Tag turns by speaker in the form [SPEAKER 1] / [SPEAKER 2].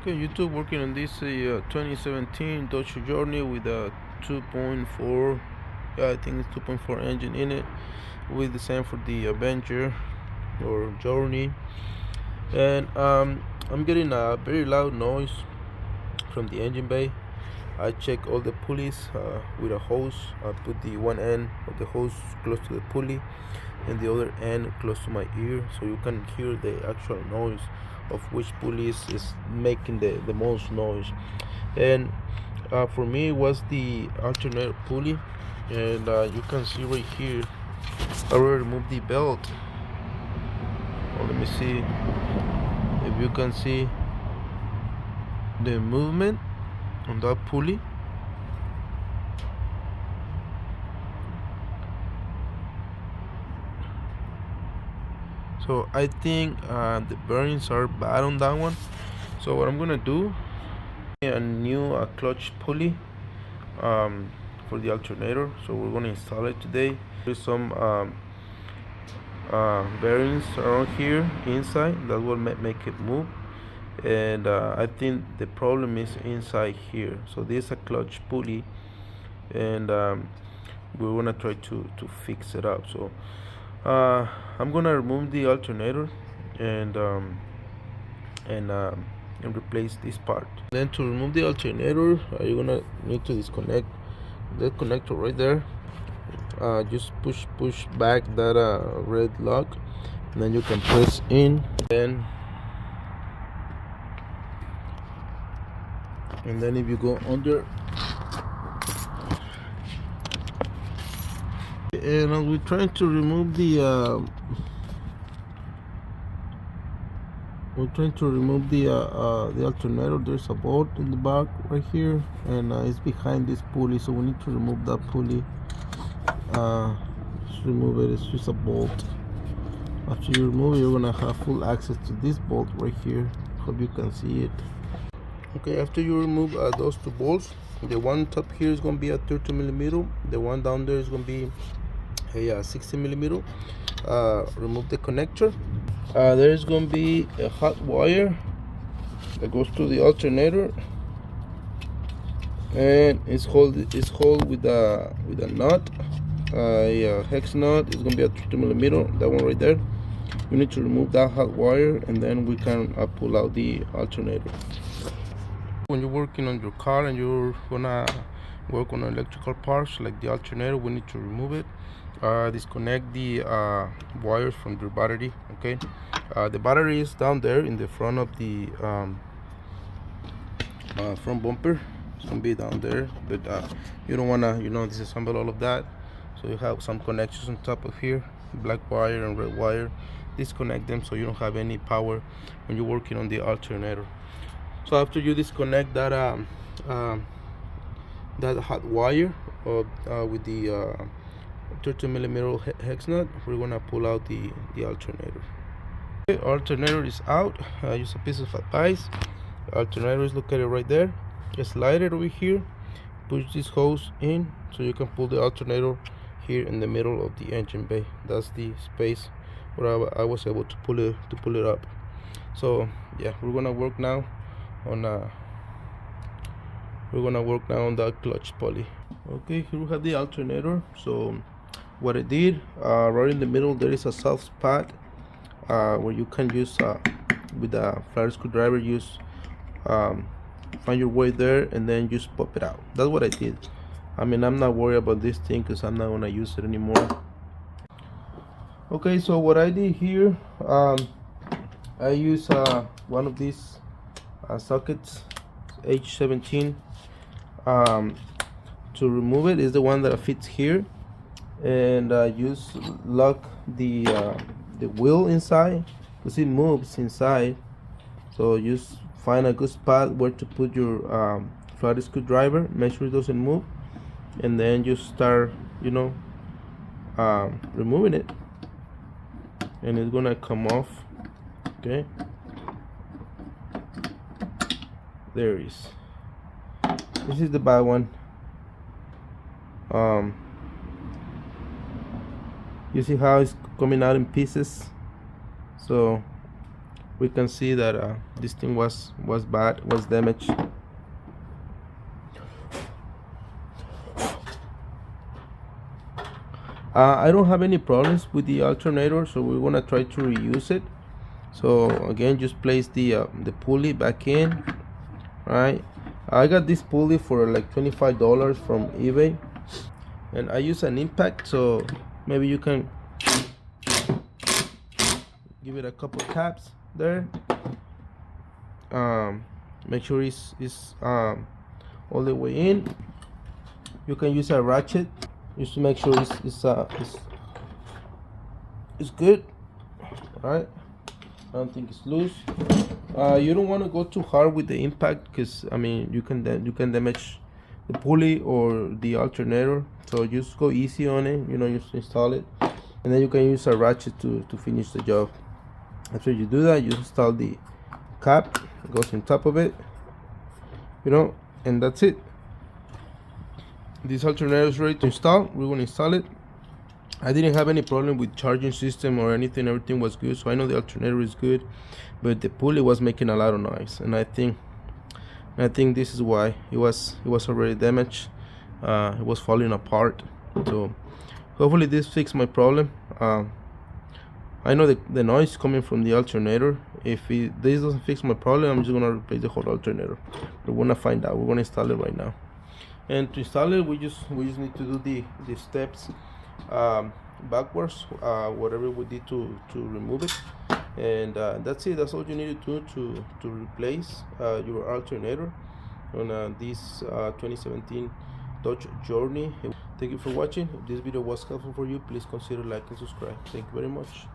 [SPEAKER 1] Okay, YouTube, working on this 2017 Dodge Journey with a 2.4, yeah, I think it's 2.4 engine in it, with the same for the Avenger or Journey. And I'm getting a very loud noise from the engine bay. I check all the pulleys with a hose. I put the one end of the hose close to the pulley and the other end close to my ear, so you can hear the actual noise of which pulley is making the most noise. And for me it was the alternator pulley, and you can see right here I already removed the belt. Let me see if you can see the movement on that pulley. So I think the bearings are bad on that one. So what I'm gonna do, a new clutch pulley for the alternator. So we're gonna install it today. There's some bearings around here inside that will make it move, and I think the problem is inside here. So this is a clutch pulley, and we're gonna try to fix it up. So I'm gonna remove the alternator and replace this part. Then to remove the alternator, you're gonna need to disconnect the connector right there. Just push back that red lock, and then you can press in. And then if you go under, and we're trying to remove the alternator. There's a bolt in the back right here, and it's behind this pulley, so we need to remove that pulley. Just remove it. It's just a bolt. After you remove it, you're gonna have full access to this bolt right here. Hope you can see it. Okay, after you remove those two bolts, the one top here is gonna be a 30mm. The one down there is gonna be a 60mm. Remove the connector. There's gonna be a hot wire that goes to the alternator, and it's hold with a nut, a hex nut. It's gonna be a 30mm. That one right there. You need to remove that hot wire, and then we can pull out the alternator. When you're working on your car and you're gonna work on electrical parts like the alternator, we need to remove it. Disconnect the wires from your battery. Okay, the battery is down there in the front of the front bumper. It's gonna be down there, but you don't wanna disassemble all of that. So you have some connections on top of here, black wire and red wire. Disconnect them so you don't have any power when you're working on the alternator. So after you disconnect that hot wire with the 30mm hex nut, we're gonna pull out the alternator. Okay, alternator is out. Use a piece of advice. Alternator is located right there. Just slide it over here. Push this hose in so you can pull the alternator here in the middle of the engine bay. That's the space where I was able to pull it up. So yeah, we're gonna work now on that clutch pulley. Okay, here we have the alternator. So what I did, right in the middle there is a soft spot where you can use with a flat screwdriver, find your way there and then just pop it out. That's what I did. I mean, I'm not worried about this thing because I'm not gonna use it anymore. Okay, so what I did here, I use one of these sockets, H17. To remove it is the one that fits here, and just lock the wheel inside because it moves inside. So just find a good spot where to put your flat screwdriver. Make sure it doesn't move, and then just start removing it, and it's gonna come off. Okay, there it is. This is the bad one. You see how it's coming out in pieces. So we can see that this thing was bad, was damaged. I don't have any problems with the alternator, so we're gonna try to reuse it. So again, just place the pulley back in. Right, I got this pulley for like $25 from eBay, and I use an impact, so maybe you can give it a couple taps there. Make sure it's all the way in. You can use a ratchet just to make sure it's good. Right, I don't think it's loose. You don't want to go too hard with the impact, because I mean you can damage the pulley or the alternator. So just go easy on it, just install it, and then you can use a ratchet to finish the job. After you do that, you install the cap, it goes on top of it, and that's it. This alternator is ready to install. We're going to install it. I didn't have any problem with charging system or anything. Everything was good, so I know the alternator is good, but the pulley was making a lot of noise, and I think this is why it was already damaged. It was falling apart. So hopefully this fixed my problem. I know the noise coming from the alternator. If this doesn't fix my problem, I'm just gonna replace the whole alternator. We're gonna find out. We're gonna install it right now. And to install it, we just need to do the steps backwards, whatever we did to remove it, and that's it. That's all you need to do to replace your alternator on this 2017 Dodge Journey. Thank you for watching. If this video was helpful for you, please consider like and subscribe. Thank you very much.